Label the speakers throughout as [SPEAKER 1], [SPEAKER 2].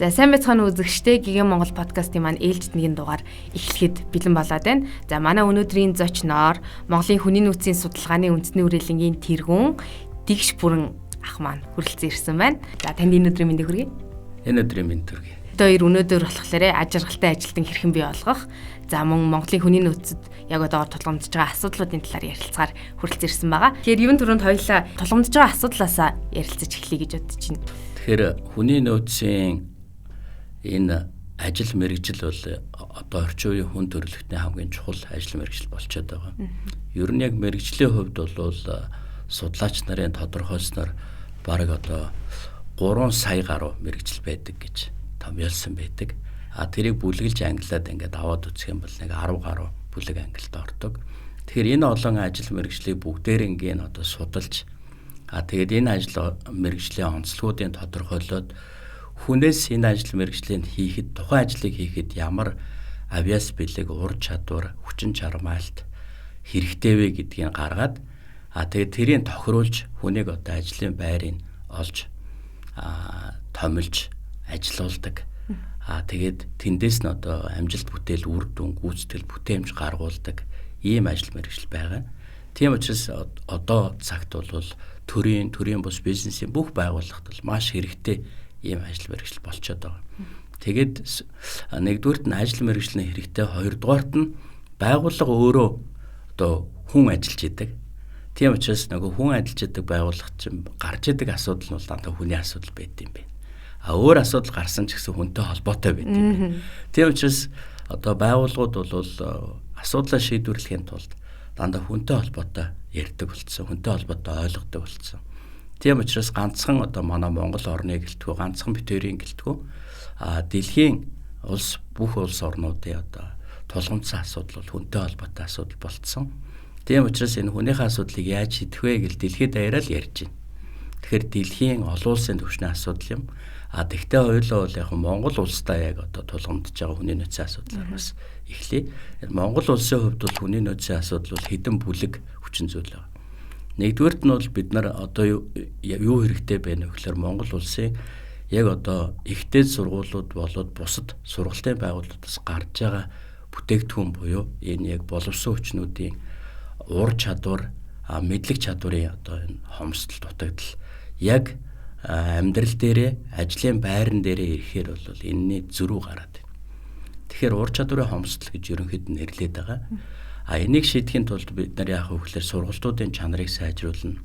[SPEAKER 1] За сайн байцгаана үзэгчдээ Гигэн Монгол подкастын маань ээлжид нэгэн дугаар эхлэхэд бэлэн болоод байна. За манай өнөөдрийн зочноор Монголын хүний нөөцийн судалгааны үндэсний үрэлэнгийн тэргүүн Дэгш Бүрэн ах маань хүрэлцэн ирсэн байна. За танд энэ өдрийн мэндийг хүргэе.
[SPEAKER 2] Энэ өдрийн мэнд хүргэе.
[SPEAKER 1] Хоёр өнөөдөр болохоор ажиргалтай ажилтан хэрхэн бий болгох, за мөн Монголын хүний нөөцөд яг одоо тулгамдж байгаа асуудлуудын талаар ярилцахаар хүрэлцэн ирсэн байгаа. Тэгэхээр юун түрүүнд хоёулаа тулгамдж байгаа асуудлаасаа ярилцаж эхлэе гэж бодож байна.
[SPEAKER 2] Тэгэхээр хүний нөөцийн энэ ажил мэргэжил бол одоо орчин үеийн хүн төрөлхтний хамгийн чухал ажил мэргэжил болчиход байгаа. Ер нь яг мэргэжлийн хувьд бол судлаач нарын тодорхойлсноор бараг одоо 3 сая гаруй мэргэжил байдаг гэж томьёолсон байдаг. Тэрийг бүлгэлж англиад ингээд аваад үзэх юм бол нэг 10 гаруй бүлэг англид ордог. Тэгэхээр энэ олон ажил мэргэжлийг бүгдээрээ одоо судалж тэгээд энэ ажил мэргэжлийн онцлогуудыг тодорхойлоод хүнээс энэ ажил мэргэжлийг хийхэд тухайн ажлыг хийхэд ямар авиас бэлэг, ур чадвар, хүчин чармаалт хэрэгтэй вэ гэдгийг гаргаад тэгээд тэрийг тохируулж хүнийг одоо ажлын байрыг олж томилж ажилуулдаг. Тэгээд тэндээс нь одоо амжилт бүтээл, үр дүн, гүйцэтгэл, бүтээмж гаргуулдаг ийм ажил мэргэжил байгаа. Тийм учраас одоо цагт бол төрийн бус бизнесийн бүх байгууллагт бол маш хэрэгтэй ийм ажил мэргэжил болчиход байгаа. Тэгээд нэгдүгürt нь ажил мэргэжлийн хэрэгтэй, хоёрдугаарт нь байгууллага өөрөө одоо хүн ажиллаж идэг. Тийм учраас нөгөө хүн ажиллаж идэг байгууллага чинь гарч идэг асуудал нь бол дандаа хүний асуудал байд юм байна. Өөр асуудал гарсан ч гэсэн хүнтэй холбоотой байд юм байна. Тийм учраас одоо байгууллагууд бол асуудлаа шийдвэрлэхийн тулд дандаа хүнтэй холбоотой ярьдаг болцсон, хүнтэй холбоотой ойлгодог болцсон. Тийм учраас ганцхан одоо манай Монгол орны гэлтгүү, ганцхан битэрийн гэлтгүү дэлхийн бүх улс орнуудын одоо тулгамдсан асуудал бол хүнтэй холбоотой асуудал болцсон. Тийм учраас энэ хүнийхээ асуудлыг яаж шийдэх вэ гэж дэлхийд даяараа л ярьж байна. Тэгэхээр дэлхийн олон улсын түвшний асуудал юм. Тэгтээ хоёулаа бол яг Монгол улстай яг одоо тулгамдж байгаа хүний нөөцийн асуудлаар бас эхлэе. Монгол улсын хувьд бол хүний нөөцийн асуудал бол хэдэн бүлэг хүчин зүйл байна. Нэгдүгээрт нь бол бид нар одоо юу хэрэгтэй байна вэ гэхээр Монгол улсын яг одоо ихтэй сургуулиуд болоод бусад сургалтын байгууллагаас гарч байгаа бүтээгдэхүүн буюу энэ яг боловсон хүчнүүдийн ур чадвар, мэдлэг чадварын одоо энэ хомсдол дутагдал яг амьдрал дээрээ, ажлын байран дээрээ ирэхээр бол энэний зөрүү гараад байна. Тэгэхээр ур чадварын хомсдол гэж ерөнхийд нь нэрлэдэг байгаа. Энийг шийдэхин тулд бид нар яах вэ гэхээр сургалтуудын чанарыг сайжруулна.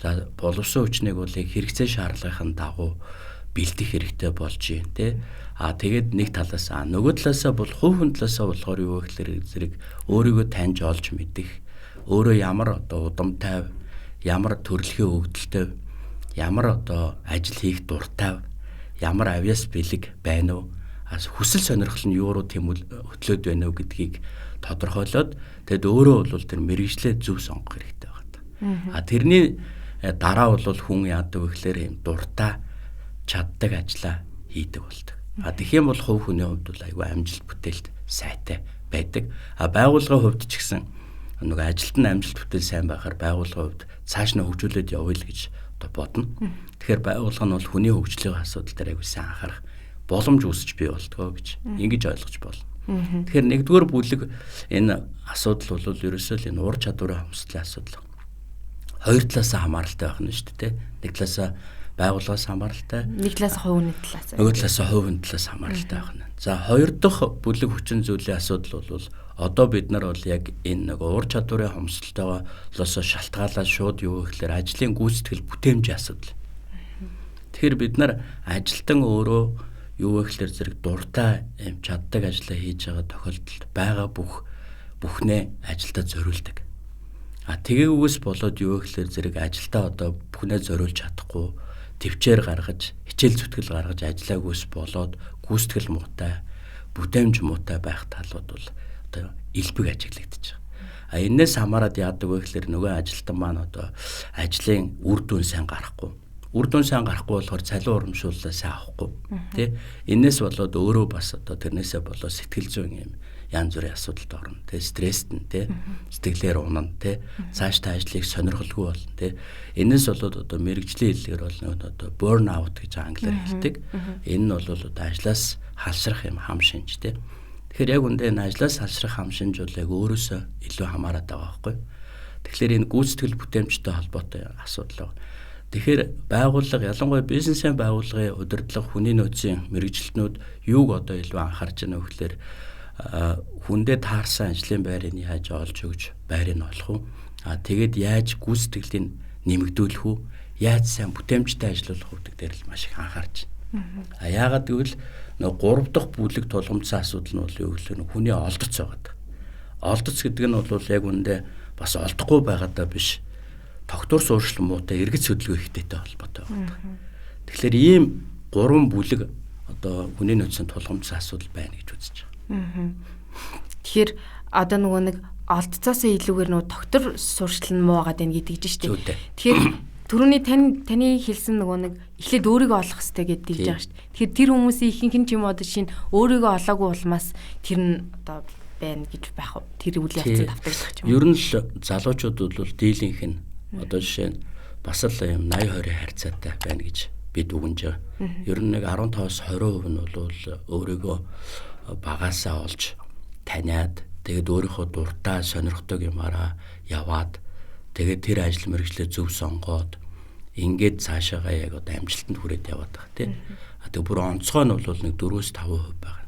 [SPEAKER 2] За боловсон хүчнийг бол хэрэгцээ шаардлагын дагуу бэлдэх хэрэгтэй болж байна те. Тэгээд нэг талаас нөгөө талаасаа бол хувь хүн талаасаа болохоор юу вэ гэхээр зэрэг өөрийгөө таньж олж мэдэх, өөрөө ямар одоо удамтай, ямар төрөлхийн өгдөлтэй, ямар одоо ажил хийх дуртай, ямар авьяас бэлэг байна уу, хүсэл сонирхол нь юу руу хөтлөөд байна уу гэдгийг тодорхойлоод тэгэд өөрөө бол тэр мэргэжлээ зөв сонгох хэрэгтэй байна. Тэрний дараа бол хүн яадаг вэ гэхээр юм дуртай, чаддаг ажлаа хийдэг болдог. Тэгэх юм бол хувь хүний хувьд бол айгүй амжилт бүтээлт сайтай байдаг. Байгууллагын хувьд ч гэсэн нөгөө ажилт нь амжилт бүтээл сайн байхаар байгууллагын хувьд цааш нь хөгжүүлээд явъя л гэж одоо бодно. Тэгэхээр байгууллага нь бол хүний хөгжлийн асуудал дээр айгүй сайн анхаарах боломж үүсч бий болтгоо гэж ингэж ойлгож байна. Тэгэхээр нэгдүгээр бүлэг энэ асуудал бол ерөөсөө л энэ ур чадварын хомсдлын асуудал. Хоёр талаасаа хамааралтай байх нь шүү дээ. Нэг талаасаа байгууллагаас хамааралтай,
[SPEAKER 1] нэг талаасаа хувийн талаас.
[SPEAKER 2] Нөгөө талаасаа хувийн талаас хамааралтай байх нь. За хоёр дахь бүлэг хүчин зүйлийн асуудал бол одоо бид нар бол яг энэ нэг ур чадварын хомсдолтойгоос шалтгаалаад шууд юу гэхээр ажлын гүйцэтгэл бүтээмжийн асуудал. Тэгэхээр бид нар ажилтан өөрөө юу вэ гэхээр зэрэг дуртай юм чаддаг ажлаа хийж байгаа тохиолдолд байгаа бүхнээ ажилдаа зориулдаг. Тэгээгүйгээс болоод юу вэ гэхээр зэрэг ажилдаа одоо бүхнээ зориулж чадахгүй төвчээр гаргаж, хичээл зүтгэл гаргаж ажиллаагүйс болоод гүйцэтгэл муутай, бүтээмж муутай байх талууд бол одоо элбэг ажиглагдаж байгаа. Энээс хамаарад яадаг вэ гэхээр нөгөө ажилтан маань одоо ажлын үр дүн сайн гарахгүй. Үр дүн сайн гарахгүй болохоор цалин урамшууллаа сайн авахгүй. Тэ? Энээс болоод өөрөө бас одоо тэрнээсээ болоод сэтгэл зүйн юм янз бүрийн асуудалд орно. Тэ стресст нь тэ сэтгэлээр унана тэ цааш та ажлыг сонирхолгүй болно тэ. Энэс болоод одоо мэрэгжлийн хэллэгээр бол нөгөө одоо burn out гэж англиар хэлдэг. Энэ нь бол одоо ажлаас халшрах юм хам шинж тэ. Тэгэхээр яг үндэ энэ ажлаас халшрах хам шинж бол яг өөрөөсөө илүү хамаарат байгаа байхгүй. Тэгэхээр энэ гүйцэтгэл бүтээмжтэй холбоотой асуудал байна. Тэгэхээр байгууллага ялангуяа бизнесийн байгууллагын удирдлага хүний нөөцийн мэрэгжилтнүүд юуг одоо илүү анхаарч байна вэ гэхээр хүндээ таарсан ажлын байрыг яаж олж өгч байрыг олох уу? Тэгээд яаж гүйцэтгэлийг нэмэгдүүлэх үү? Яаж сайн бүтээмжтэй ажиллах үү гэдэг дээр л маш их анхаарч байна. Яагаад гэвэл нөгөө 3 дахь бүлэг тулгымцсан асуудал нь бол юу гэхээр хүний олдоц байгаа. Олдоц гэдэг нь бол яг үндэ бас олдохгүй байгаадаа биш. Тогтвор суурьшил муутай эргэж хөдөлгөөн ихтэйтэй холбоотой байна. Тэгэхээр ийм 3 бүлэг одоо хүний нөөцийн тулгымцсан асуудал байна гэж үзэж байгаа.
[SPEAKER 1] Тэгэхээр одоо нөгөө нэг олдцоосоо илүүгээр нөгөө тогтвор суурьшил нь муу байгаад байна гэдэг чинь шүү дээ. Тэгэхээр түрүүний таны хэлсэн нөгөө нэг эхлээд өөрийгөө олох хэрэгтэй гэдэг хэлж байгаа шүү дээ. Тэгэхээр тэр хүмүүсийн ихэнх нь ч юм уу одоо шинэ өөрийгөө олоогүй улмаас тэр нь одоо байна гэж байх уу? Тэр үйл явцад автагдах юм.
[SPEAKER 2] Ер нь л залуучууд бол дийлийнх нь одоо жишээ нь бас л юм 80-20 харьцаатай байна гэж би дүгнэж байгаа. Ер нь нэг 15-20% нь бол өөрийгөө багаасаа олж таниад тэгээд өөрийнхөө дуртай сонирхдаг юмараа яваад тэгээд тэр ажил мэргэжлээ зөв сонгоод ингээд цаашаагаа яг одоо амжилтанд хүрээд яваад байгаа тийм. Тэгээд бүр онцгой нь бол нэг 4-5% байгаа.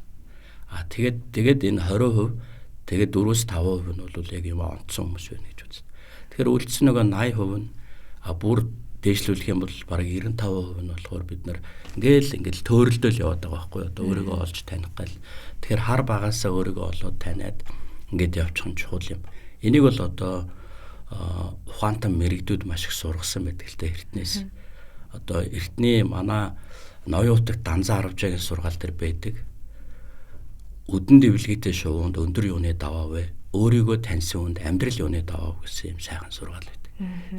[SPEAKER 2] Тэгээд энэ 20% тэгээд 4-5% нь бол яг юм онцсон хүмүүс байна гэж үзсэн. Тэгэхээр үлдсэн нөгөө 80% нь бүр дээшлүүлэх юм бол бараг 95% нь болохоор бид нар ингээл төөрөлдөл яваад байгаа байхгүй одоо өөрийгөө олж таних гал. Тэгэхээр хар багаасаа өөрийгөө олоод таниад ингээд явчих нь чухал юм. Энийг бол одоо ухаантан мэрэгдүүд маш их сургасан байдаг л та Эрдэнэс. Одоо Эрдэнэ манай Ноён утаг Данзан 10 сургаал дээр байдаг. Өдөн дэвлэгтэй шувуунд өндөр юуны даваа вэ? Өөрийгөө таньсан хүнд амьдрал юуны даваа гэсэн юм сайхан сургаал байдаг.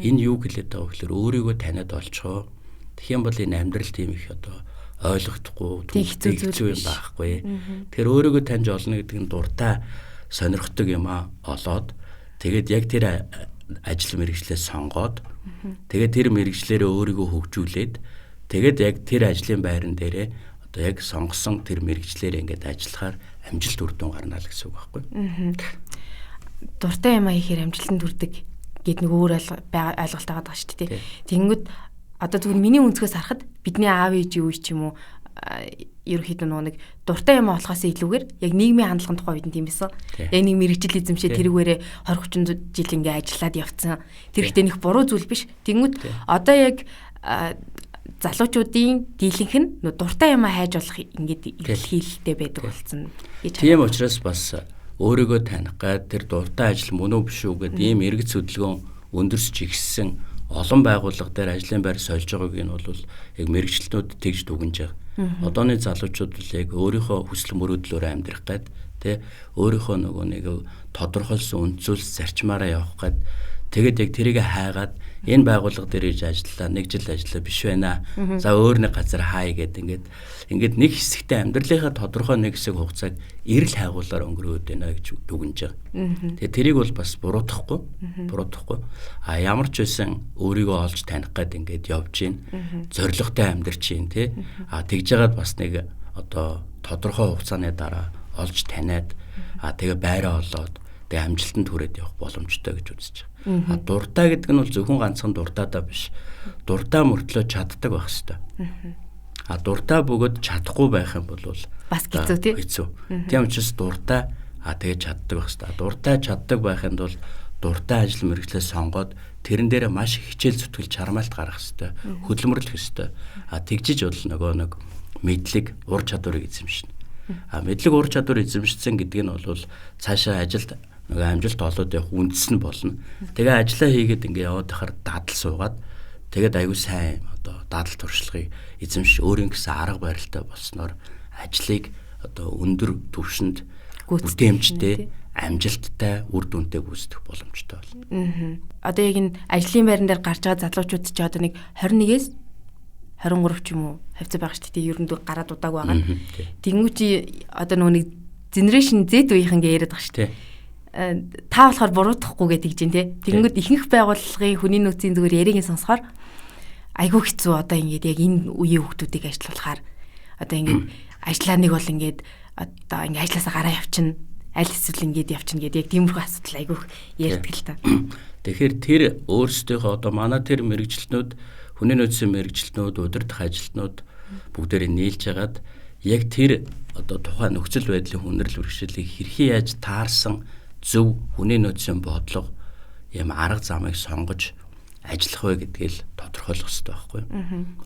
[SPEAKER 2] Энэ юу гэлээд байгаа вэ гэхээр өөрийгөө таниад олцоо. Тэгэх юм бол энэ амьдрал тийм их одоо ойлгохдохгүй хэцүү юм байхгүй. Тэгэхээр өөрийгөө таньж олно гэдэг нь дуртай сонирхдаг юм олоод тэгээд яг тэр ажил мэргэжлээ сонгоод тэгээд тэр мэргэжлээрээ өөрийгөө хөгжүүлээд тэгээд яг тэр ажлын байран дээрээ одоо яг сонгосон тэр мэргэжлээрээ ингээд ажиллахаар амжилт үр дүн гарна л гэсэн үг байхгүй.
[SPEAKER 1] Дуртай юм хийхээр амжилтанд хүрдэг гэд нэг өөр ойлголт байгаа шүү дээ. Тэнгүүд одоо зөвхөн миний өнцгөөс харахад бидний аав ээж юу ч юм уу ерөөхдөө нэг дуртай юм болохоос илүүгээр яг нийгмийн хандлагын тухай үед тийм байсан. Яг нэг мэрэгжил эзэмшээ тэрүүгээрээ 20-30 жил ингээ ажиллаад явцсан. Тэр ихтэй нэг буруу зүйл биш. Тэнгүүд одоо яг залуучуудын дийлэнх нь дуртай юм хайж болох ингээд илэрхийлэлтэй байдаг болсон.
[SPEAKER 2] Тийм учраас бас өөрийгөө таних гад тэр дуртай ажил мөн үү биш үү гэдэг ийм эргэж хөдөлгөөн өндөрсөж ихссэн олон байгууллага дээр ажлын байр сольж байгааг нь бол яг мэрэгчлэнүүд тэгж дүгнэж байгаа. Одооны залуучууд л яг өөрийнхөө хүсэл мөрөөдлөөр амьдрах гад тэ өөрийнхөө нөгөө нэг тодорхойлсон үндсүүлс зарчмаараа явах гад тэгээд яг тэрийг хайгаад энэ байгууллага дээр иж ажиллаа, нэг жил ажиллаа биш байна. За өөр нэг газар хай гэдэг ингээд нэг хэсэгтээ амьдралынхаа тодорхой нэг хэсэг хугацааг эрэл хайгуулаар өнгөрөөд байна гэж дүгнэж байгаа. Тэгээ тэрийг бол бас буруутгахгүй. Ямар ч байсан өөрийгөө олж таних гээд ингээд явж гин. Зоригтой амьдрч гин тий. Тэгж яагаад бас нэг одоо тодорхой хугацааны дараа олж таниад тэгээ байраа олоод тэгээ амжилтанд хүрээд явах боломжтой гэж үзэж байгаа. Дуртай гэдэг нь бол зөвхөн ганцхан дуртайдаа биш. Дуртай мөртлөө чаддаг байх хэрэгтэй. Дуртай бөгөөд чадахгүй байх юм бол
[SPEAKER 1] бас хэцүү тийм.
[SPEAKER 2] Тийм учраас дуртай тэгээ чаддаг байх хэрэгтэй. Дуртай чаддаг байхын тулд дуртай ажил мэргэжлээ сонгоод тэрэн дээр маш их хичээл зүтгэл чармаалт гаргах хэрэгтэй. Хөдөлмөрлөх хэрэгтэй. Тэгжиж бол нөгөө нэг мэдлэг, ур чадварыг эзэмшнэ. Мэдлэг, ур чадвар эзэмшсэн гэдэг нь бол цаашаа ажилд нөгөө амжилт олоод явах үндэс нь болно. Тэгээ ажиллаа хийгээд ингээ яваад байхаар дадал суугаад тэгээд аягүй сайн одоо дадал туршлагыг эзэмш өөрийн гэсэн арга барилтай болсноор ажлыг одоо өндөр түвшинд бүтээмжтэй, амжилттай, үр дүнтэй гүйцэтгэх боломжтой болно.
[SPEAKER 1] Одоо яг энэ ажлын байран дээр гарч байгаа залуучууд ч одоо нэг 21-ээс 23 ч юм уу хавцаа байгаа шүү дээ. Ер нь гараад удааг байгаа. Тэнгүү чи одоо нөгөө нэг Generation Z үеийнхэн яриад байгаа шүү дээ. Та болохоор буруутгахгүй гэдэг чинь тий. Тэгэнгүүт ихэнх байгууллагын хүний нөөцийн зүгээр яриагийн сонсохоор айгүй хэцүү одоо ингээд яг энэ үеийн хүүхдүүдийг ажилуулахаар одоо ингээд ажиллаа нэг бол ингээд одоо ингээд ажилласаа гараа явчихна. Аль эсвэл ингээд явчихна гэдэг яг тиймэрхүү асуудал айгүй ярьдаг л та.
[SPEAKER 2] Тэгэхээр тэр өөрсдийнхөө одоо манай тэр мэрэгчлэнүүд, хүний нөөцийн мэрэгчлэнүүд, удирдах ажилтнууд бүгдээрээ нийлж хагаад яг тэр одоо тухайн нөхцөл байдлын хүндрэл бэрхшээлийг хэрхэн яаж таарсан зөв хүний нөөцийн бодлого юм арга замыг сонгож ажиллах вэ гэдгийг тодорхойлох хэрэгтэй байхгүй.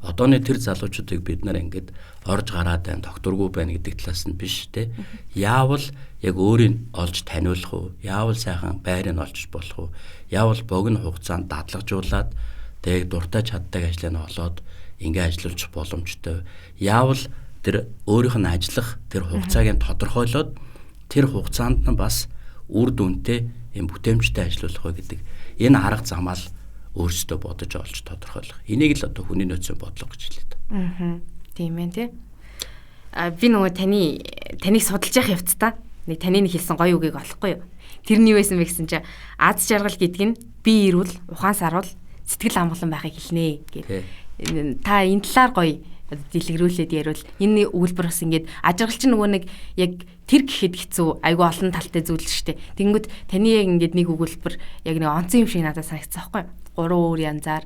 [SPEAKER 2] Одооны тэр залуучуудыг бид нар ингээд орж гараад байна, докторгүй байна гэдэг талаас нь биш те. Яавал яг өөрийг олж таниулах уу? Яавал сайхан байрыг олж болох уу? Яавал богино хугацаанд дадлагжуулаад тэг дуртай чаддаг ажлыг олоод ингээд ажиллуулж боломжтой. Яавал тэр өөрийнх нь ажиллах тэр хугацааг нь тодорхойлоод тэр хугацаанд нь бас үр дүнтэй юм бүтээмжтэй ажиллах вэ гэдэг энэ арга замаа л өөрсдөө бодож олж тодорхойлох. Энийг л одоо хүний нөөцийн бодлого гэж хэлээд.
[SPEAKER 1] Тийм ээ тий. Би нөгөө таныг судалж явах явцдаа нэг таны нэг хэлсэн гоё үгийг олохгүй юу. Тэр нь юу байсан бэ гэсэн чинь аз жаргал гэдэг нь бие эрүүл, ухаан сарвал, сэтгэл амгалан байхыг хэлнэ гэдэг. Та энэ талаар гоё дэлгэрүүлээд ярил. Энэ өгүүлбэр бас ингээд ажиглалч нөгөө нэг яг тэр гэхэд хэцүү айгүй олон талтай зүйл шүү дээ. Тэнгүүд таны яг ингээд нэг өгүүлбэр яг нэг онцон юм шиг надад санагдсан байхгүй юу? 3 өөр янзаар.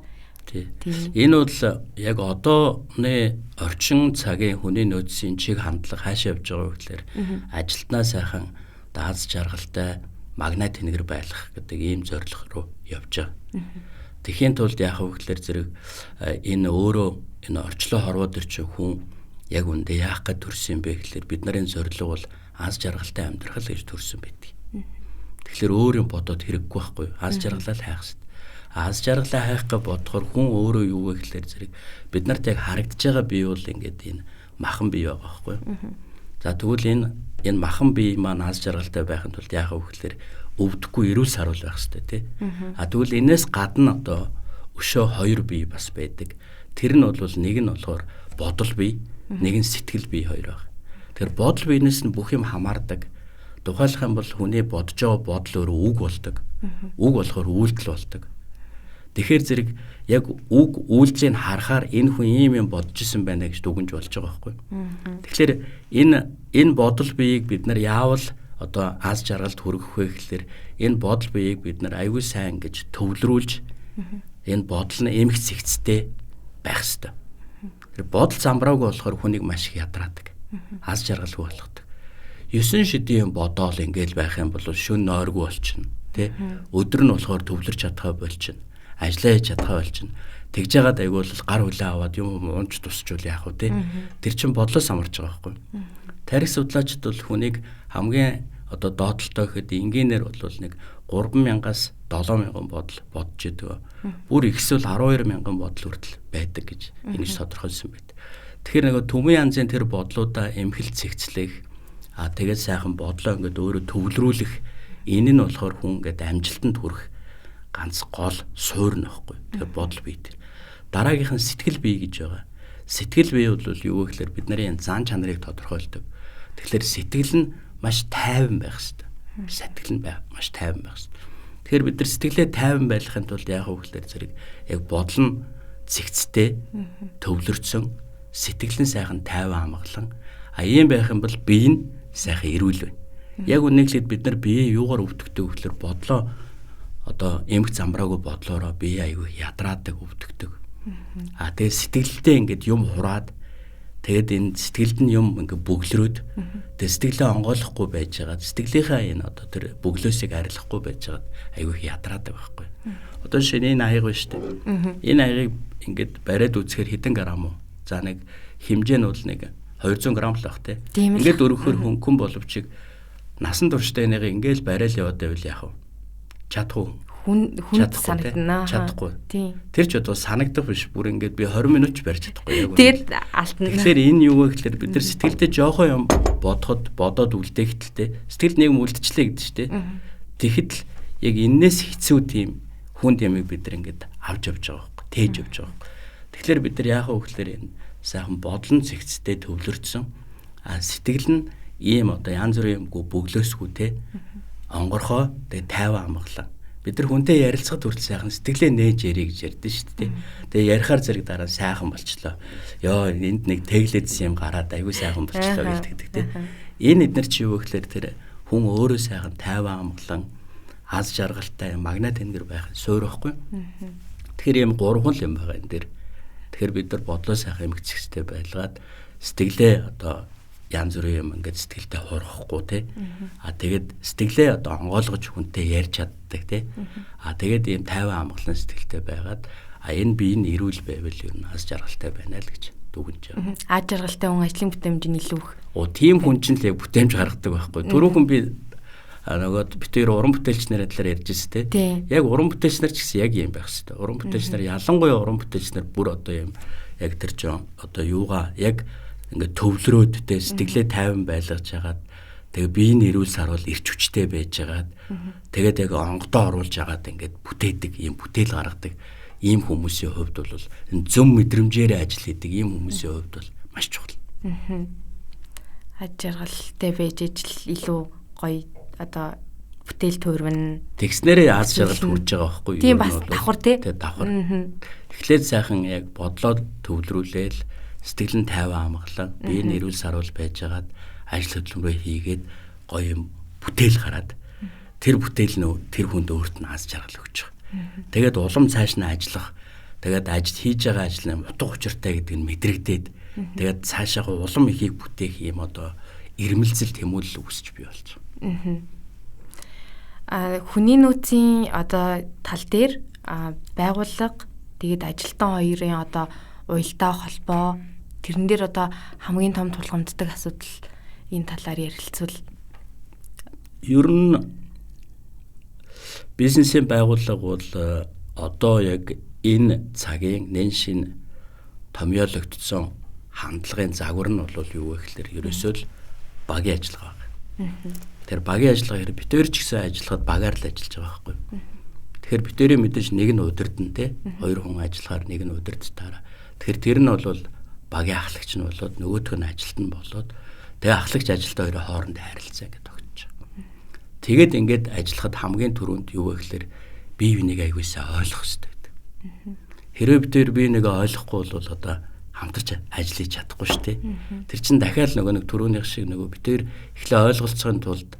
[SPEAKER 1] Энэ бол
[SPEAKER 2] яг одооны орчин цагийн хүний нөөцийн чиг хандлага хаашаа явж байгаа вэ гэхээр ажилтнаа сайхан дааз жаргалтай магнит тэнгэр байлгах гэдэг ийм зорилго руу явж байгаа. Тэхийн тулд яах вэ гэхээр зэрэг энэ өөрөө энэ орчлоо хорвоод ирчих хүн яг үндэ яах гэж төрсөн бэ гэхээр бид нарын зорилго бол аз жаргалтай амьдрах л гэж төрсөн байдаг. Тэгэхээр өөрийн бодоод хэрэггүй байхгүй аз жаргалаа хайх хэрэгтэй. Аз жаргалаа хайх гэж бодохоор хүн өөрөө юу вэ гэхээр зэрэг бид нарт яг харагдаж байгаа бие бол ингээд энэ махан бие байгаа байхгүй. За тэгвэл энэ махан бие маань аз жаргалтай байхын тулд яах вэ гэхээр өвдөхгүй эрүүл сарвал байх хэрэгтэй тий. Тэгвэл энэс гадна одоо өшөө 2 бие бас байдаг. Тэр нь бол нэг нь болохоор бодол бие, нэг нь сэтгэл бие хоёр байна. Тэгэхээр бодол биенээс нь бүх юм хамаардаг. Тухайлах юм бол хүний бодож байгаа бодол өөрөө үг болдог. Үг болохоор үйлдэл болдог. Тэгэхээр зэрэг яг үг үйлдэлийг харахаар энэ хүн ийм юм бодож исэн байна гэж дүгнж болж байгаа байхгүй. Тэгэхээр энэ бодол биеийг бид нар яавал одоо аз жаргалд хүргэх вэ гэхээр энэ бодол биеийг бид нар аюул сайн гэж төвлөрүүлж энэ бодол нь эмх цэгцтэй байх ёстой. Тэр бодол замбраагүй болохоор хүнийг маш их ядраадаг. Аз жаргалгүй болгодог. 9 шидийн бодоол ингээл байх юм бол шүн нойргүй болчихно. Тэ? Өдөр нь болохоор төвлөрч чадхаа болчихно. Ажлаа хийж чадхаа болчихно. Тэгж яагаад айгүй бол гар хүлээ аваад юм унж тусчул яах вэ? Тэр чинь бодлоос амарч байгаа байхгүй. Тарих судлаачид бол хүнийг хамгийн одоо доотлолтой гэхэд энгийнээр бол нэг 3,000-аас 7,000 бодол бодож идэг. Бүр ихсэл 12,000 бодол хүртэл байдаг гэж ингэж тодорхойлсон байдаг. Тэгэхээр нөгөө төмөн янзын тэр бодлуудаа эмхэл цэгцлэх тэгээд сайхан бодлоо ингээд өөрөө төвлөрүүлэх энэ нь болохоор хүн ингээд амжилтанд хүрэх ганц гол суурь нөхгүй. Тэгэхээр бодол бие тэр. Дараагийнх нь сэтгэл бие гэж байгаа. Сэтгэл бие бол юу вэ гэхээр бидний зан чанарыг тодорхойлдог. Тэгэхээр сэтгэл нь маш тайван байх хэрэгтэй. Сэтгэл нь маш тайван байх хэрэгтэй. Тэгэхээр бид нар сэтгэлээ тайван байлгахын тулд яах вэ гэхээр зэрэг яг бодол нь цэгцтэй, төвлөрсөн, сэтгэл нь сайхан тайван амгалан ийм байх юм бол бие нь сайхан эрүүл байна. Яг үнэхээр бид нар бие юугаар өвдөгдөг гэхээр бодлоо одоо эмх замбраагүй бодлоороо бие аягүй ядраадаг өвдөгдөг. Тэгээд сэтгэлдээ ингээд юм хураад тэгээд энэ сэтгэлд нь юм ингээд бөглөрөөд тэгээд сэтгэлээ онгойлохгүй байж байгаа. Сэтгэлийнхаа энэ одоо тэр бөглөөсийг арилгахгүй байж байгаа аягүй ядраадаг байхгүй. Одоо жишээ нь энэ аяг ба штэ. Энэ аягийг ингээд бариад үзэхээр хэдэн грамм уу? За нэг хэмжээ нь бол нэг 200 грамм л байх те. Ингээд өргөхөр хөнгөн боловч насан туршдаа энийг ингээд барайл яваад байвал яах вэ? Чадахгүй.
[SPEAKER 1] Хүн санагдана.
[SPEAKER 2] Чадахгүй. Тэр ч одоо санагдах биш. Бүр ингээд би 20 минут ч барьж чадахгүй яг.
[SPEAKER 1] Тэгээд алтна.
[SPEAKER 2] Тэгэхээр энэ юу вэ гэхээр бид нар сэтгэлдээ жоохон юм бодоод үлдээхтэлтэй. Сэтгэл нэг юм үлдчихлээ гэдэг чинь тэ. Тэгэхэд л яг энээс хэцүү тийм хүнд ямиг бид нар ингээд авч явж байгаа байхгүй. Тээж явж байгаа байхгүй. Тэгэхээр бид нар яах вэ гэхээр энэ сайхан бодлон цэгцтэй төвлөрсөн. Сэтгэл нь ийм одоо янз бүрийн юмгүй бөглөөсгүй те онгорхоо тэгээ тайван амгалан бид нар хүнтэй ярилцахад хүртэл сайхан сэтгэлээ нээж ярих гэж ярьдэн шүү дээ. Тэгээ ярихаар зэрэг дараа сайхан болчлоо. Йоо энд нэг тэглэдсэн юм гараад аягүй сайхан болчлоо гэлтэгдэг те. Энэ эднэр чи юу гэхээр тэр хүн өөрөө сайхан тайван амгалан аз жаргалтай магнат тэнгэр байх суурахгүй. Тэгэхээр ийм гурван л юм байгаа энэ дэр. Тэгэхээр бид нар бодлоо сайхан эмгцэхтэй байлгаад сэтгэлээ одоо янз бүрийн юм ингээд сэтгэлдээ хурахгүй те. Тэгээд сэтгэлээ одоо онгойлгож хүнтэй ярьж чаддаг те. Тэгээд ийм тайван амгалан сэтгэлтэй байгаад энэ биеийн эрүүл байвал ер нь аз жаргалтай байна л гэж дүгнэж байгаа.
[SPEAKER 1] Аз жаргалтай хүн ажлын бүтээмжийн илүү их.
[SPEAKER 2] Тийм хүн чинь л яг бүтээмж гаргадаг байхгүй. Түрүүхэн би нөгөө бид тэр уран бүтээлч нарын талаар ярьж байсан те. Яг уран бүтээлч нар ч гэсэн яг юм байх хэрэгтэй. Уран бүтээлч нар ялангуяа уран бүтээлч нар бүр одоо юм яг тэр жоо одоо юугаа яг ингээд төвлөрөөд тэ сэтгэлээ тайван байлгаж хагаад тэгээ биеийн эрүүл сарвал ирч хүчтэй байж хагаад тэгээд яг онгодоо оруулж хагаад ингээд бүтээдэг ийм бүтээл гаргадаг ийм хүмүүсийн хувьд бол энэ зөв мэдрэмжээр ажил хийдэг ийм хүмүүсийн хувьд бол маш чухал.
[SPEAKER 1] Аз жаргалтай байж ижил илүү гоё одоо бүтээл төрвөн
[SPEAKER 2] тэгснээрээ аз жаргалд хүрж байгаа байхгүй юу?
[SPEAKER 1] Тийм бас давхар тий.
[SPEAKER 2] Давхар. Тэгэхээр сайхан яг бодлоод төвлөрүүлээл сэтгэл нь тайван амгалан биеийн эрүүл сарвал байжгаад ажил хөдөлмөрөө хийгээд гоё юм бүтээл гараад тэр бүтээл нөө тэр хүнд өөрт нь аз жаргал өгч байгаа. Тэгээд улам цааш нь ажиллах тэгээд ажил хийж байгаа ажил нь утга учиртай гэдэг нь мэдрэгдээд тэгээд цаашаа улам ихийг бүтээх юм одоо ирмэлзэл тэмүүлэл үүсч бий болж байгаа.
[SPEAKER 1] Хүний нөөцийн одоо тал дээр байгууллага тэгээд ажилтан хоёрын одоо уялдаа холбоо тэрэн дээр одоо хамгийн том тулгамддаг асуудал энэ талаар ярилцвал
[SPEAKER 2] ер нь бизнесийн байгууллага бол одоо яг энэ цагийн нэн шин томьёологдсон хандлагын загвар нь бол юу вэ гэхээр ерөөсөө л багийн ажиллагаа байна. Тэр багийн ажиллагаа бид хоёр ч гэсэн ажиллахад багаар л ажиллаж байгаа байхгүй. Тэгэхээр бид хоёрын мэдээж нэг нь удирдан те хоёр хүн ажиллахаар нэг нь удирдтаараа. Тэгэхээр тэр нь бол багийн ахлагч нь болоод нөгөөх нь ажилт нь болоод тэгээ ахлагч ажилтаа хоёрын хооронд харилцаа гэдэг тогтож байгаа. Тэгээд ингээд ажиллахад хамгийн түрүүнд юу вэ гэхээр бие бинийг аягүй сайн ойлгох хэрэгтэй гэдэг. Хэрвээ бид хоёр бие бинийг ойлгохгүй бол одоо хамтарч ажиллаж чадахгүй шүү дээ. Тэр чинь дахиад нэг түрүүнийх шиг бид хоёр эхлээ ойлголцохын тулд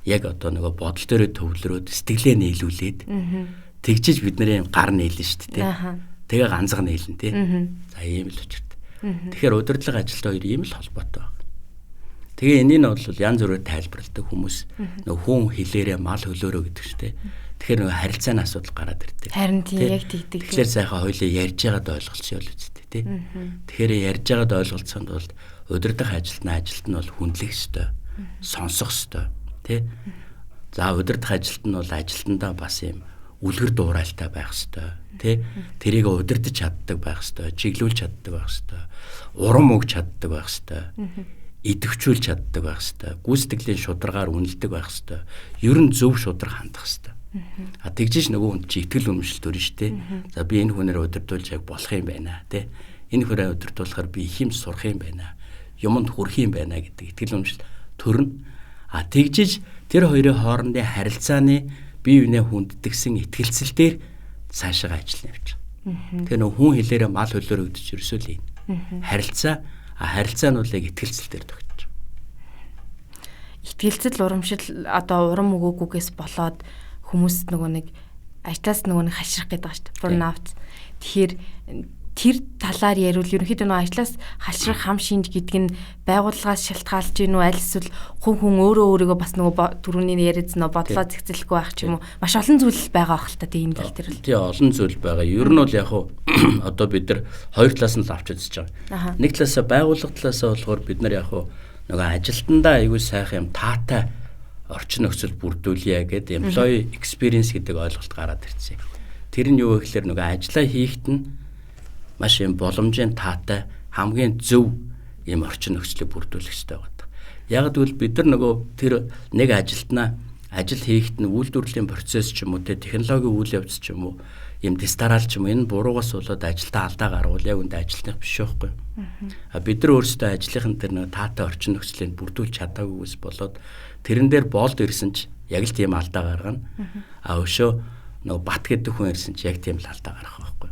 [SPEAKER 2] яг одоо бодол дээрээ төвлөрөөд сэтгэлээ нийлүүлээд тэгжиж бидний гар нийлнэ шүү дээ. Тэгээ ганцхан нийлнэ тий. За ийм л учиртай. Тэгэхээр удирдлага ажилтаа хоёр ийм л холбоотой байна. Тэгээ энийг нь бол янз бүрээр тайлбарладаг хүмүүс хүн хэлээрээ мал хөлөөрөө гэдэг шүү дээ. Тэгэхээр харилцааны асуудал гараад ирдэг.
[SPEAKER 1] Харин тийм яг тэгдэг.
[SPEAKER 2] Тэгэхээр сайхан хоёулаа ярьж байгаад ойлголцсон юм үстэй тий. Тэгэхээр ярьж байгаад ойлголцсонд бол удирдах ажилт нь бол хүндлэх ёстой, сонсох ёстой тий. За удирдах ажилт нь бол ажилтнаа бас юм үлгэр дуурайлтай байх ёстой тий. Тэрийг удирдах чаддаг байх ёстой, чиглүүлж чаддаг байх ёстой, урам өгч чаддаг байх ёстой, идэвхжүүлж чаддаг байх ёстой, гүйцэтгэлийн шударгаар үнэлдэг байх ёстой. Ер нь зөв шударга хандах ёстой. Тэгжиж нөгөө хүн чи итгэл үнэмшил төрнө шүү дээ. За би энэ хүнээр удирдуулж яг болох юм байна тий. Энэ хүнээр удирдуулахаар би их юм сурах юм байна. Юмд хүрэх юм байна гэдэг итгэл үнэмшил төрнө. Тэгжиж тэр хоёрын хоорондын харилцааны бие биенээ хүнддэгсэн итгэлцэл дээр цаашаа ажиллана явж байгаа. Тэгээ нөгөө хүн хэлээрээ мал хөлөөр өгдөж ерөөсөө л юм. Харилцаа нь бол яг итгэлцэл дээр тогтож байгаа.
[SPEAKER 1] Итгэлцэл урамшил одоо урам өгөөгүйгээс болоод хүмүүс нэг ажлаас нэг хашрах гэдэг шүү дээ. Burnout. Тэгэхээр тэр талаар яриул ерөнхийдөө ажлаас хашрах хам шинж гэдэг нь байгууллагаас шалтгаалж гин үү аль эсвэл хүн өөрөө өөрийгөө бас түрүүний яриад бодлоо зэгцэлэхгүй байх ч юм уу маш олон зүйл байгаа бах л та тийм тал дээр л.
[SPEAKER 2] Тий олон зүйл байгаа. Ер нь бол яг одоо бид нар хоёр талаас нь л авч үзэж байгаа. Нэг талаасаа байгууллага талаасаа болохоор бид нар яг ажилтнаа аягүй сайхан юм таатай орчин нөхцөл бүрдүүлье гэдэг employee experience гэдэг ойлголт гараад ирсэн. Тэр нь юу вэ гэхээр ажлаа хийхэд нь маш юм боломжийн таатай хамгийн зөв юм орчин нөхцөлийг бүрдүүлэх хэрэгтэй байдаг. Яг гэвэл бид нар тэр нэг ажилтнаа ажил хийхэд нь үйлдвэрлэлийн процесс ч юм уу технологийн үйл явц ч юм уу юм дистарал ч юм уу энэ буруугаас болоод ажилдаа алдаа гарвал яг үндэ ажилтнах биш байхгүй. Бид нар өөрсдөө ажлынхан дээр нэг таатай орчин нөхцөлийг бүрдүүлж чадаагүйгээс болоод тэрэн дээр боолд ирсэн ч яг л тийм алдаа гаргана. Өшөө нөгөө бат гэдэг хүн ирсэн ч яг тийм л алдаа гарах байхгүй.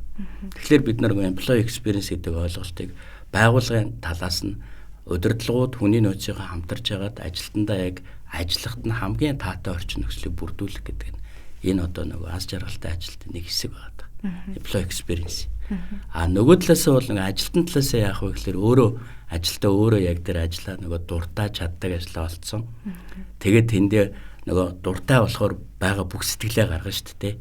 [SPEAKER 2] Тэгэхээр бид нар employee experience гэдэг ойлголтыг байгууллагын талаас нь удирдлагууд хүний нөөцийнхөө хамтарч яагаад ажилтнаа яг ажиллахад нь хамгийн таатай орчин нөхцөлийг бүрдүүлэх гэдэг нь энэ одоо нөгөө аз жаргалтай ажилтны нэг хэсэг байгаа. Employee experience. Нөгөө талаасаа бол нөгөө ажилтны талаасаа яах вэ гэхээр өөрөө ажилтаа өөрөө яг тэр ажиллаа нөгөө дуртай чаддаг ажиллаа олцсон. Тэгээд тэндээ нөгөө дуртай болохоор байгаа бүх сэтгэлээ гаргана шүү дээ.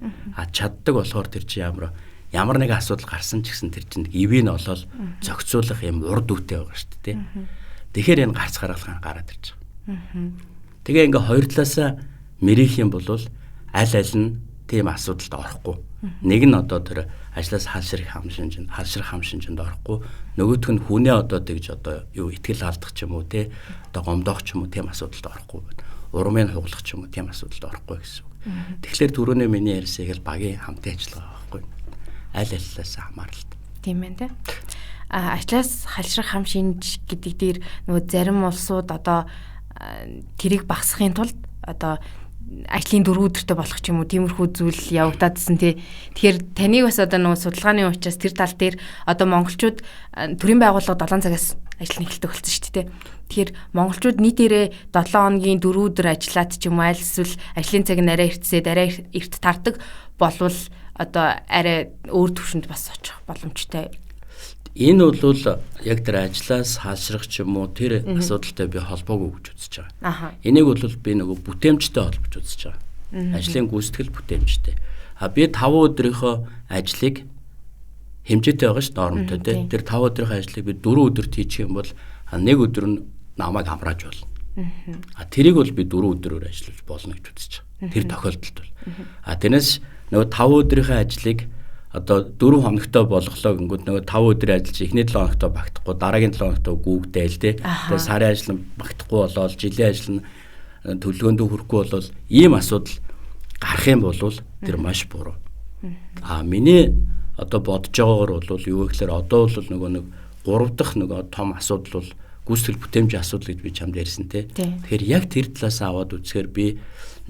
[SPEAKER 2] Чаддаг болохоор тэр чи ямар нэг асуудал гарсан ч гэсэн тэр чинь ивэн олоод зохицуулах юм урд үүтэй байгаа шүү дээ. Тэгэхээр энэ гарц гаргалгаан гараад ирж байгаа. Тэгээ ингээ хоёр талаасаа мэрих юм бол аль нь тийм асуудалд орохгүй. Нэг нь одоо тэр ажлаас халшрах хам шинжинд орохгүй. Нөгөөх нь хүнээ одоо тэгж одоо юу итгэл алдах ч юм уу те одоо гомдоох ч юм уу тийм асуудалд орохгүй. Урмын хуглах ч юм уу тийм асуудалд орохгүй гэсэн үг. Тэгэхээр түрүүний миний ярьсыг л багийн хамтын ажиллагаа байхгүй. Аль аллаас хамааралтай.
[SPEAKER 1] Тийм ээ те. Ажлаас халшрах хам шинж гэдэг дээр нөгөө зарим улсууд одоо тэрийг багасгахын тулд одоо ажлын 4 өдөртэй болох ч юм уу тиймэрхүү зүйл явагдаадсэн тий. Тэгэхээр таныг бас одоо нөгөө судалгааны учраас тэр тал дээр одоо монголчууд төрийн байгууллага 7 цагаас ажил эхэлдэг болсон шүү дээ. Тэгэхээр монголчууд нийтээрээ 7 хоногийн 4 өдөр ажиллаад ч юм уу аль эсвэл ажлын цаг нь арай эртсээд арай эрт тардаг болвол одоо арай өөр төвшөнд бас очих боломжтой.
[SPEAKER 2] Энэ бол яг тэр ажлаас хаашрах ч юм уу тэр асуудалтай би холбоогүй гэж үзэж байгаа. Энийг бол би нөгөө бүтээмжтэй холбож үзэж байгаа. Ажлын гүйцэтгэл бүтээмжтэй. Би 5 өдрийнхөө ажлыг хэмжээтэй байгаа ш нормтой тий. Тэр 5 өдрийнхөө ажлыг би 4 өдөрт хийчих юм бол 1 өдөр нь намайг хамрааж болно. Тэрийг бол би 4 өдрөөр ажиллаж болно гэж үзэж байгаа. Тэр тохиолдолд бол. Тэрнээс нөгөө 5 өдрийнхөө ажлыг одоо 4 хоногтой болголоо гингүүд нөгөө 5 өдрийн ажиллаж эхний 7 хоногтой багтахгүй дараагийн 7 хоногтой гүгдээл тий. Тэгээ сарын ажил нь багтахгүй болоод жилийн ажил нь төлөвлөгөөндөө хүрэхгүй болол ийм асуудал гарах юм бол тэр маш буруу. Миний одоо бодож байгаагаар бол юу гэхээр одоо бол нөгөө нэг 3 дахь нөгөө том асуудал бол гүйцэтгэл бүтээмжийн асуудал гэж би чамд ярьсан тий. Тэгэхээр яг тэр талаас аваад үзэхээр би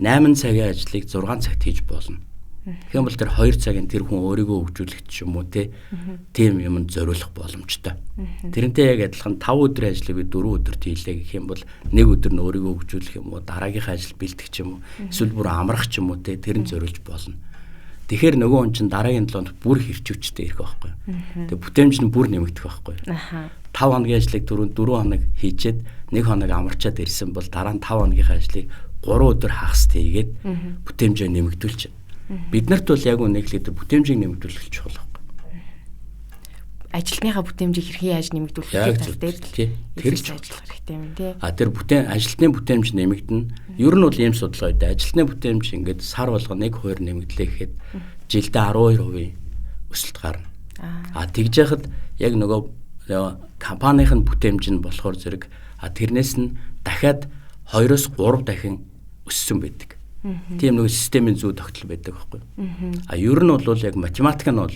[SPEAKER 2] 8 цагийн ажлыг 6 цагт хийж болно. Тэгэх юм бол тэр 2 цагийн тэр хүн өөрийгөө хөгжүүлэх ч юм уу тийм юмд зориулах боломжтой. Тэрнтэй яг адилхан 5 өдрийн ажлыг би 4 өдөрт хийлээ гэх юм бол 1 өдөр нь өөрийгөө хөгжүүлэх юм уу дараагийнхаа ажил бэлтгэх ч юм уу эсвэл бүр амрах ч юм уу тэр нь зориулж болно. Тэгэхээр нөгөө хүн чинь дараагийн 7 хоногт бүр хэрчвчтэй ирэх байхгүй. Тэгээ бүтээмж нь бүр нэмэгдэх байхгүй. 5 хоногийн ажлыг 4 хоног хийчихэд 1 хоног амарчаад ирсэн бол дараа нь 5 хоногийнхаа ажлыг 3 өдөр хагас хийгээд бүтээмжээ нэмэгдүүлж бид нарт бол яг үнэ хэлээд бүтээмжийг нэмэгдүүлэх чухал байхгүй.
[SPEAKER 1] Ажилтныхаа бүтээмжийг хэрхэн яаж нэмэгдүүлэх гэдэг тал дээр
[SPEAKER 2] тэр л ажиллах
[SPEAKER 1] хэрэгтэй юм тий.
[SPEAKER 2] Тэр ажилтны бүтээмж нэмэгдэнэ. Ер нь бол ийм судалгаа өгдөө. Ажилтны бүтээмж ингээд сар болго 1% нэмэгдлээ гэхэд жилдээ 12% өсөлт гарна. Тэгж яхад яг нөгөө компанийн бүтээмж нь болохоор зэрэг тэрнээс нь дахиад 2-3 дахин өссөн байдаг. Тийм нэг системийн зүй тогтол байдаг байхгүй. Ер нь бол яг математик нь бол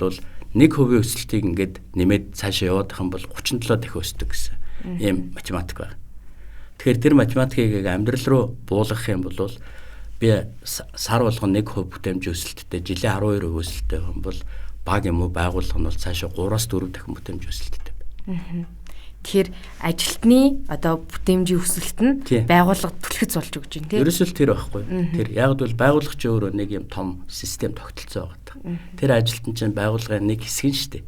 [SPEAKER 2] 1% өсөлтийг ингээд нэмээд цаашаа явах юм бол 37 дахин өсдөг гэсэн ийм математик байна. Тэгэхээр тэр математикийг амьдрал руу буулгах юм бол би сар болгон 1% бүтээмж өсөлттэй жилийн 12% өсөлттэй юм бол баг юм уу байгууллага нь бол цаашаа 3-4 дахин бүтээмж өсөлттэй байна.
[SPEAKER 1] Тэгэхээр ажилтны одоо бүтээмжийн өсөлт нь байгууллага түлхэц болж өгч байна тийм.
[SPEAKER 2] Ерөөсөө тэр байхгүй. Тэр яг бол байгууллага ч өөрөө нэг юм том систем тогтолцоо байгаа. Тэр ажилтан чинь байгууллагын нэг хэсэг нь шүү дээ.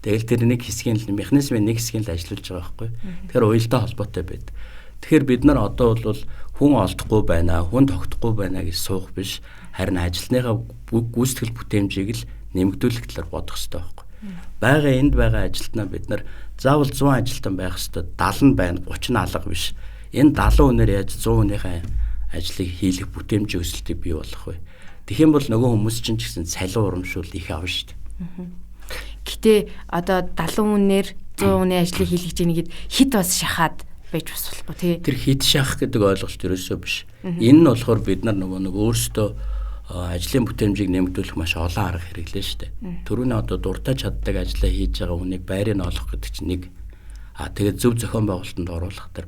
[SPEAKER 2] Тэгэл тэр нэг хэсгийн механизмын нэг хэсгийг л ажиллуулж байгаа байхгүй. Тэгэхээр уялдаа холбоотой байдаг. Тэгэхээр бид нар одоо бол хүн олдохгүй байна, хүн тогтохгүй байна гэж суух биш. Харин ажилтныхаа гүйцэтгэл бүтээмжийг л нэмэгдүүлэх талаар бодох хэрэгтэй байхгүй. Энд байгаа ажилтнаа бид нар заавал 100 ажилтан байх ёстой 70 байна 30 алга биш. Энэ 70 хүнээр яаж 100 хүнийхээ ажлыг хийх бүтээмжийн өсөлтийг бий болгох вэ? Тэгэх юм бол нөгөө хүмүүс чинь ч гэсэн цалин урамшуул их авна шүү дээ.
[SPEAKER 1] Гэтэ одоо 70 хүнээр 100 хүний ажлыг хийлгэж ийнгээд хит бас шахаад байж бас болохгүй тий.
[SPEAKER 2] Тэр хит шахах гэдэг ойлголт ерөөсөө биш. Энэ нь болохоор бид нар нөгөө өөрсдөө ажлын бүтээмжийг нэмэгдүүлэх маш олон арга хэрэглэн шүү дээ. Төрөний одоо дуртай чаддаг ажлаа хийж байгаа хүнийг байрыг нь олох гэдэг чинь нэг. Тэгээд зөв зохион байгуулалтанд оруулах тэр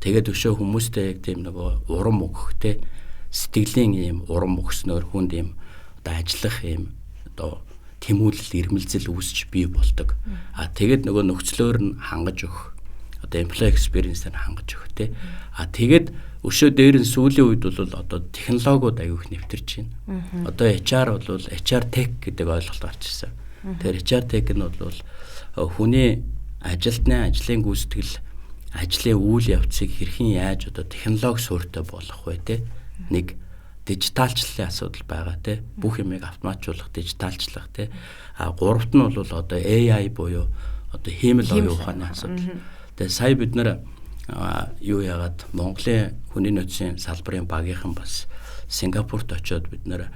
[SPEAKER 2] тэгээд өшөө хүмүүстэй яг тийм нөгөө урам өгөхтэй сэтгэлийн ийм урам өгснөөр хүнд ийм одоо ажиллах ийм одоо тэмүүлэл ирмэлзэл үүсч бий болдог. Тэгээд нөгөө нөхцлөөр нь хангаж өгөх одоо employee experience-ээр хангаж өгөх тий. Тэгээд өшөө дээр нь сүүлийн үед бол одоо технологиуд аяг их нэвтэрч байна. Одоо HR бол HR tech гэдэг ойлголт гарч ирсэн. Тэгэхээр HR tech нь бол хүний ажилтны ажлын гүйцэтгэл ажлын үйл явцыг хэрхэн яаж одоо технологи суурьтай болгох вэ те нэг дижиталчлалын асуудал байгаа те бүх юмыг автоматжуулах дижиталчлах те гуравт нь бол одоо AI буюу одоо хиймэл оюун ухааны асуудал. Тэгээ сая бид нэр юу яагаад Монголын хүний нөөцийн салбарын багийнхан бас Сингапурт очиод бид нэр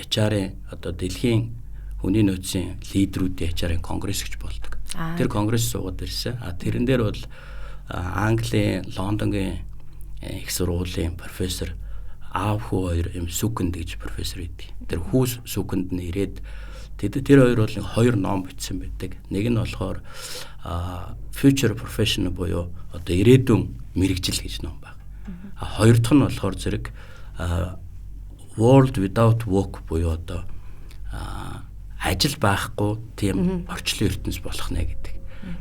[SPEAKER 2] HR-ийн одоо дэлхийн хүний нөөцийн лидерүүдийн HR-ийн конгресс гэж болдог. Тэр конгресс суугаад ирсэн. Тэрэн дээр бол Английн Лондонгийн их сургуулийн профессор аав хүү хоёр юм Сүкэнд гэж профессор идэг. Тэр хүү Сүкэнд нь ирээд тэр хоёр бол хоёр ном бичсэн байдаг. Нэг нь болохоор Future Professional буюу одоо ирээдүйн мэрэгжил гэж ном байна. Хоёр дахь нь болохоор зэрэг World Without Work буюу одоо ажил байхгүй тийм орчлон ертөнц болох нэ гэдэг.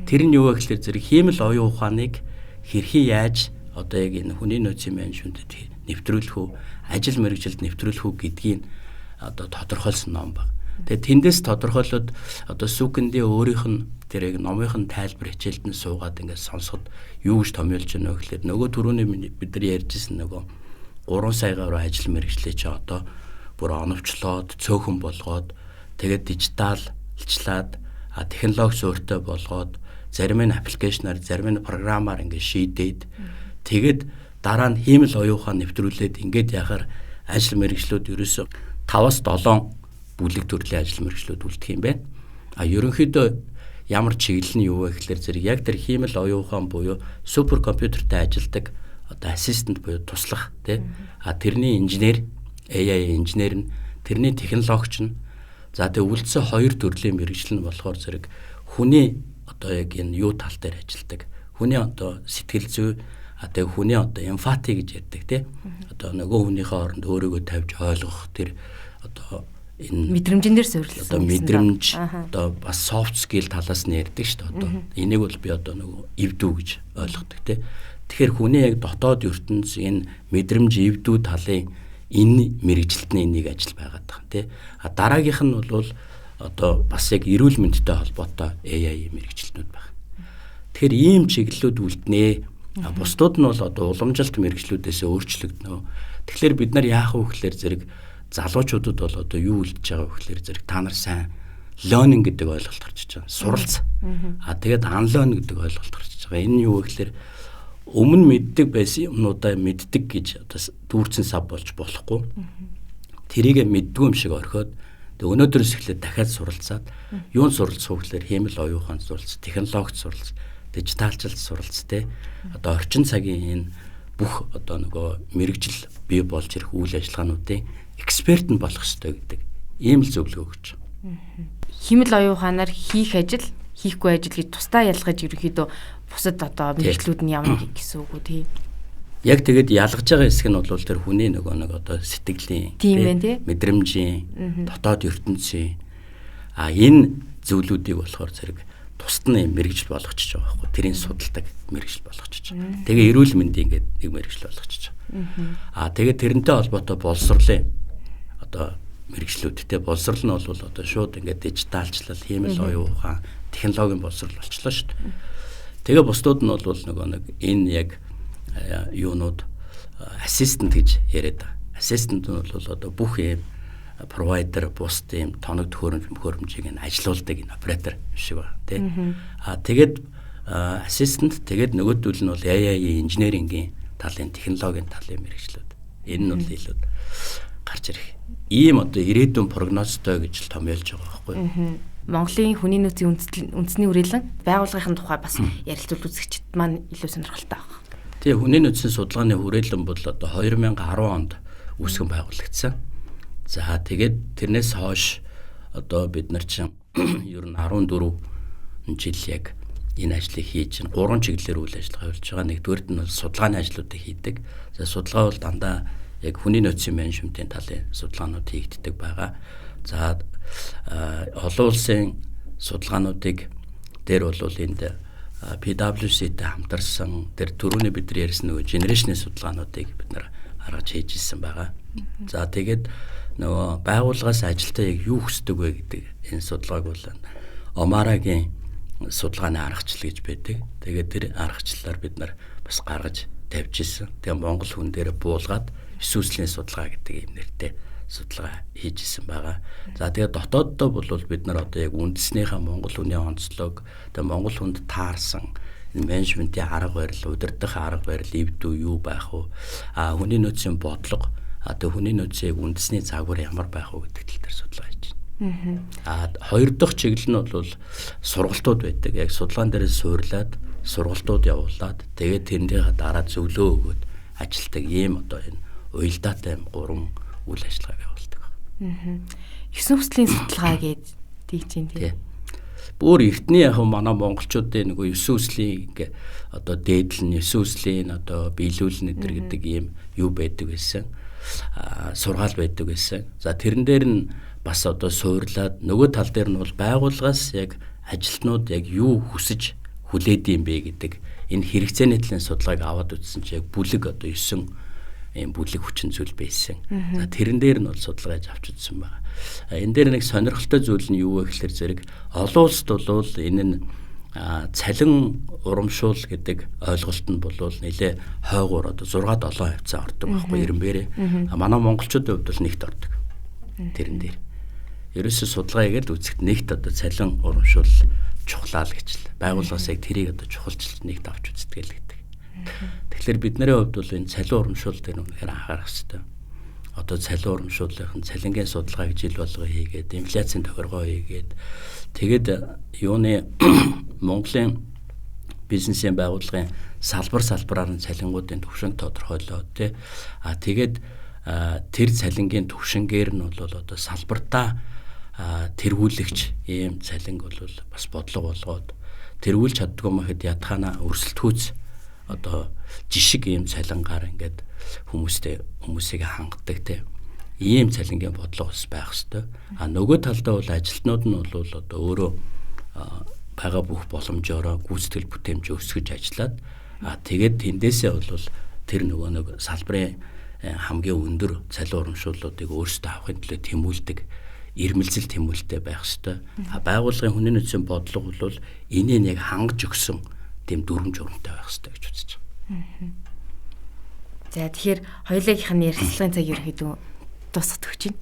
[SPEAKER 2] Тэр нь юу вэ гэхээр зэрэг хиймэл оюун ухааныг хэрхэн яаж одоо яг энэ хүний нөөцийн менежментэд нэвтрүүлэх үү, ажил мэргэжилд нэвтрүүлэх үү гэдгийг одоо тодорхойлсон ном баг. Тэгээд тэндээс тодорхойлоод одоо Сүкэндийн өөрийнх нь тэр яг номынх нь тайлбар хичээлд нь суугаад ингээд сонсоход юу гэж томьёолж байна вэ гэхээр нөгөө түрүүний бид нар ярьжсэн нөгөө 3 сая гаруй ажил мэргэжлээ чи одоо бүр оновчлоод цөөхөн болгоод тэгээд дижиталчлаад технологи суурьтай болгоод зарим нь аппликейшнаар зарим нь програмаар ингээд шийдээд тэгээд дараа нь хиймэл оюун ухаан нэвтрүүлээд ингээд яхаар ажил мэргэжлүүд ерөөсө 5-7 бүлэг төрлийн ажил мэргэжлүүд үлдэх юм байна. Ерөнхийдөө ямар чиглэл нь юу вэ гэхээр зэрэг яг тэр хиймэл оюун ухаан буюу супер компьютертэй ажилдаг одоо ассистент буюу туслах тий. Тэрний инженер, AI инженер нь тэрний технологич нь за тэг үлдсэн хоёр төрлийн мэргэжил нь болохоор зэрэг хүний одоо яг энэ юу тал дээр ажилдаг. Хүний одоо сэтгэл зүй тэг хүний одоо эмпати гэж ярьдаг тий. Одоо нөгөө хүнийхээ оронд өөрийгөө тавьж ойлгох тэр одоо энэ
[SPEAKER 1] мэдрэмжэн дээр суурилсан.
[SPEAKER 2] Одоо мэдрэмж одоо бас soft skill талаас нь ярьдаг шүү дээ. Одоо энийг бол би одоо нөгөө эвдүү гэж ойлгодог тий. Тэгэхээр хүний яг дотоод ертөнц энэ мэдрэмж эвдүү талын энэ мэрэгжилтний нэг ажил байгаад байгаа тий. Дараагийнх нь бол одоо бас яг эрүүл мэндтэй холбоотой AI мэрэгжилтнүүд байна. Тэгэхээр ийм чиглэлүүд үлднэ. Бусдууд нь бол одоо уламжилт мэрэгчлүүдээс өөрчлөгдөнө. Тэгэхээр бид нар яах вэ гэхээр зэрэг залуучуудад бол одоо юу үлдэж байгаа вэ гэхээр зэрэг та нар сайн learning гэдэг ойлголт гарч иж байгаа. Суралц. Тэгээд unlearn гэдэг ойлголт гарч иж байгаа. Энэ нь юу вэ гэхээр өмнө мэддэг байсан юмнуудаа мэддэг гэж одоо дүүрсэн сав болж болохгүй. Тэрийг мэддгүй юм шиг орхиод өнөөдрөөс эхлээд дахиад суралцаад юунд суралцах вэ гэхээр хиймэл оюун ухаанд суралц, технологид суралц, дижиталчлалд суралц те. Одоо орчин цагийн энэ бүх одоо нөгөө мэрэгжил бий болж ирэх үйл ажиллагаануудын эксперт нь болох ёстой гэдэг ийм л зөвлөгөө өгч байгаа.
[SPEAKER 1] Хиймэл оюун ухаанаар хийх ажил, хийхгүй ажил гэж тусдаа ялгаж ерөнхийдөө бусад одоо мэрэгчлүүд нь ямар гэсэн үг үү тий.
[SPEAKER 2] Яг тэгээд ялгаж байгаа хэсэг нь бол тэр хүний нөгөө нэг одоо сэтгэлийн мэдрэмжийн дотоод ертөнцийн энэ зүйлүүдийг болохоор зэрэг тусдны мэрэгжил болгочихж байгаа байхгүй. Тэрийг судалдаг мэрэгжил болгочихж байгаа. Тэгээ эрүүл мэндийн ингээд нэг мэрэгжил болгочихж байгаа. Тэгээд тэрнтэй холбоотой боловсролын одоо мэрэгжлүүдтэй боловсрол нь бол одоо шууд ингээд дижиталчлал, хиймэл оюун ухаан, технологийн боловсрол болчихлоо шүү дээ. Тэгээ бусдууд нь бол нөгөө нэг энэ яг юунууд ассистент гэж яриад байгаа. Ассистент нь бол одоо бүх юм провайдер бус тийм тоног төхөөрөмжийг нь ажилуулдаг энэ оператор шиг байна тий. Тэгээд ассистент тэгээд нөгөөдөл нь бол AI инженерингийн талын технологийн талын мэргэжлүүд. Энэ нь бол илүү гарч ирэх. Ийм одоо ирээдүйн прогнозтой гэж томьёолж байгаа байхгүй.
[SPEAKER 1] Монголын хүний нөөцийн үндэсний үрэлэн байгууллагын тухай бас ярилцвал үзэгчд маань илүү сонирхолтой байна.
[SPEAKER 2] Тэгээ хүний нөөцийн судалгааны хүрээлэн бол одоо 2010 онд үүсгэн байгуулагдсан. За тэгээд тэрнээс хойш одоо бид нар чинь ер нь 14 жил яг энэ ажлыг хийж 3 чиглэлээр үйл ажиллагаа явуулж байгаа. Нэгдүгээрт нь бол судалгааны ажлуудыг хийдэг. За судалгаа бол дандаа яг хүний нөөцийн менежментийн талын судалгаанууд хийгддэг байгаа. За олон улсын судалгаануудыг дээр бол энд PwC-тэй хамтарсан тэр түрүүний бид нар ярьсан нөгөө генерашны судалгаануудыг бид нар гаргаж хийж ирсэн байгаа. За тэгээд нөгөө байгууллагаас ажилтаа яг юу хүсдэг вэ гэдэг энэ судалгааг бол Омарагийн судалгааны аргачлал гэж байдаг. Тэгээд тэр аргачлалаар бид нар бас гаргаж тавьж ирсэн. Тэгээд Монгол хүн дээр буулгаад эсвүслийн судалгаа гэдэг юм нэртэй судалгаа хийж исэн байгаа. За тэгээд дотооддоо бол бид нар одоо яг үндэснийхээ Монгол хүний онцлог, тэгээд Монгол хүнд таарсан менежментийн арга барил, удирдах арга барил, эвдүү юу байх вэ? Хүний нөөцийн бодлого, тэгээд хүний нөөцийн үндэсний загвар ямар байх вэ гэдэг тал дээр судалгаа хийж байна. Хоёр дахь чиглэл нь бол сургалтууд байдаг. Яг судалгаан дээрээ суурлаад, сургалтууд явуулаад, тэгээд тэрнийхээ дараа зөвлөө өгөөд ажилтдаг ийм одоо энэ уялдаатай 3 үйл ажиллагааг явуулдаг.
[SPEAKER 1] 9 хүслийн судалгаа гэж тийж юм тийм.
[SPEAKER 2] Бүр эртний яг манай монголчуудын нөгөө 9 хүслийн одоо дээдл нь 9 хүслийн одоо биелүүлнэ гэдэг ийм юу байдаг байсан. Сургаал байдаг байсан. За тэрэн дээр нь бас одоо суурлаад нөгөө тал дээр нь бол байгууллагаас яг ажилтнууд яг юу хүсэж хүлээд юм бэ гэдэг энэ хэрэгцээний талын судалгааг аваад үзсэн чи яг бүлэг одоо 9 ийм бүлэг хүчин зүйл байсан. За тэрэн дээр нь бол судалгааж авч үзсэн байна. Энэ дээр нэг сонирхолтой зүйл нь юу вэ гэхээр зэрэг олон улсад бол энэ нь цалин урамшуул гэдэг ойлголт нь бол нэлээ хойгуур одоо 6-7% ордог байхгүй ерөнбээрээ. Манай монголчуудын хувьд бол нэгт ордог. Тэрэн дээр. Ерөөсөө судалгаа хийгээд үзэхэд нэгт одоо цалин урамшуул чухлаа л гэж л. Байгууллагаас яг тэрийг одоо чухалчилж нэгт авч үздэг л гэдэг. Тэгэхээр бидний хувьд бол энэ цалин урамшуул дээр үнэхээр анхаарах хэрэгтэй. Одоо цалин урамшууллын цалингийн судалгаа гэж жил болго хийгээд, инфляцийн тохиргоо хийгээд тэгээд юуны Монголын бизнесийн байгууллагын салбараар нь цалингуудын түвшинг тодорхойлоод тэгээд тэр цалингийн түвшингээр нь бол одоо салбартаа тэргүүлэгч ийм цалинг бол бас бодлого болгоод тэргүүлж чаддгүй мэхэд ядхана өрсөлдөхүйц одоо жишг ийм цалингаар ингээд хүмүүсийг хангадаг тийм ийм цалингийн бодлого бас байх хэвээр. Нөгөө талдаа бол ажилтнууд нь бол одоо өөрөө байгаа бүх боломжоор гүйцэтгэл бүтээмж өсгөж ажиллаад тэгээд тэндээсээ бол тэр нөгөө нэг салбарын хамгийн өндөр цалин урамшууллуудыг өөрсдөө авахын төлөө тэмүүлдэг ирмэлзэл тэмүүлэлтэй байх хэвээр. Байгууллагын хүний нөөцийн бодлого бол энийг яг хангаж өгсөн тийм дүрм журамтай байх хэрэгтэй гэж үзэж байна.
[SPEAKER 1] За тэгэхээр хоёулаагийнх нь ярилцлагын цаг ерөөхдөө дуусах өгч байна.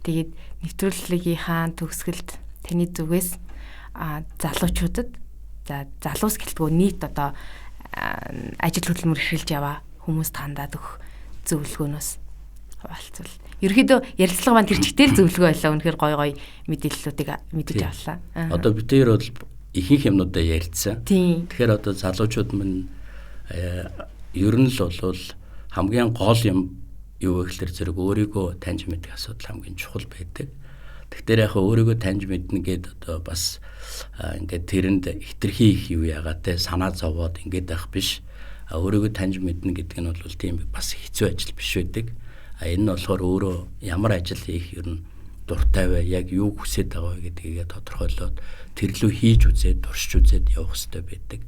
[SPEAKER 1] Тэгээд нэвтрүүлгийнхаа төгсгөлд таны зүгээс залуучуудад за залуус гэлтгөө нийт одоо ажил хөдөлмөр эрхэлж яваа хүмүүст хандаад өгөх зөвлөгөөнөөс хаваалцвал. Ерөөхдөө ярилцлага маань тэр чигтэр зөвлөгөө байлаа. Үнэхээр гой мэдээллүүдийг мэдэж авлаа.
[SPEAKER 2] Одоо бид тэр бол ихэнх юмнуудаа ярьсан. Тэгэхээр одоо залуучууд минь ер нь л бол хамгийн гол юм юу вэ гэхээр зэрэг өөрийгөө таньж мэдэх асуудал хамгийн чухал байдаг. Тэгэхээр яг өөрийгөө таньж мэднэ гээд одоо бас ингээд тэрэнд хитрхи их юу яагаад те санаа зовоод ингээд байх биш. Өөрийгөө таньж мэднэ гэдэг нь бол тийм бас хэцүү ажил биш байдаг. Энэ нь болохоор өөрөө ямар ажил хийх ер нь дуртай вэ, яг юу хүсэж байгаа вэ гэдгийг тодорхойлоод тэрлүү хийж үзээд, туршиж үзээд явах хэрэгтэй байдаг.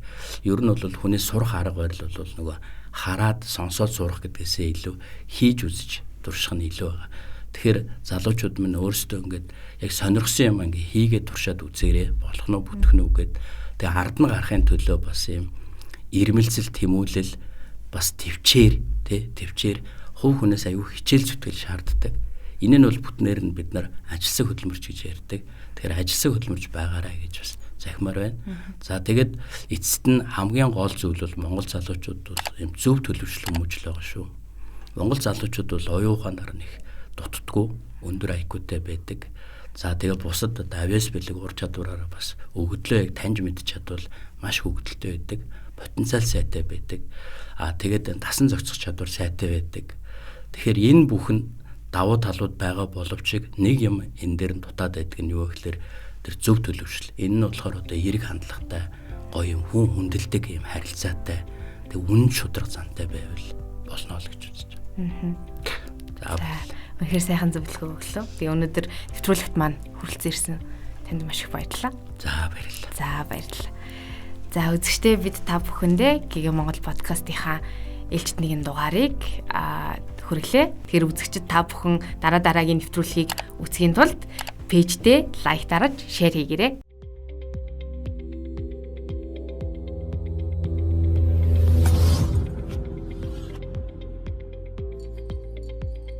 [SPEAKER 2] Ер нь бол хүний сурах арга барил бол нөгөө хараад, сонсоод сурах гэдгээсээ илүү хийж үзэж турших нь илүү байгаа. Тэгэхээр залуучууд минь өөрсдөө ингээд яг сонирхсан юм ингээд хийгээд туршаад үзээрэй, болох нь бүтэх нь үгээд тэгээ ард нь гарахын төлөө бас юм ирмэлзэл тэмүүлэл бас төвчээр хувь хүнээс аюу хичээл зүтгэл шаарддаг. Энэ нь бол бүтнээр нь бид нар ажилсан хөдөлмөрч гэж ярьдаг. Тэгэхээр ажилсан хөдөлмөрч байгаарай гэж бас захимаар байна. За тэгээд эцэст нь хамгийн гол зүйл бол Монгол залуучууд бол юм зөв төлөвшлөн хүмүүжил байгаа шүү. Монгол залуучууд бол оюун ухаанаар нэг дутдаггүй, өндөр IQ-тэй байдаг. За тэгээ бусад авиас бэлэг ур чадвараараа бас өгөгдлөө яг таньж мэдж чадвал маш хөгжилтэй байдаг. Потенциал сайтай байдаг. Тэгээд дасан зохицох чадвар сайтай байдаг. Тэгэхээр энэ бүхэн давуу талууд байгаа боловч нэг юм энэ дээр нь дутаад байдаг нь юу гэхээр тэр зөв төлөвшил. Энэ нь болохоор одоо эерэг хандлагатай, гоё юм, хүн хүндэлдэг юм, харилцаатай, тэг үнэн шударга зантай байвал болно л гэж үзэж байна. За
[SPEAKER 1] үнэхээр сайхан зөвлөгөө өглөө. Тэгээ өнөөдөр нэвтрүүлэгт маань хүрэлцэн ирсэн танд маш их баярлалаа.
[SPEAKER 2] За баярлалаа.
[SPEAKER 1] За үзэгчдээ бид та бүхэндээ ГГ Монгол подкастынхаа ээлжид нэгэн дугаарыг хүргэлээ. Тэгэхээр үзэгчид та бүхэн дараагийн нэвтрүүлгийг үзэхийн тулд пэйждээ лайк дараж шеэр хийгээрэй.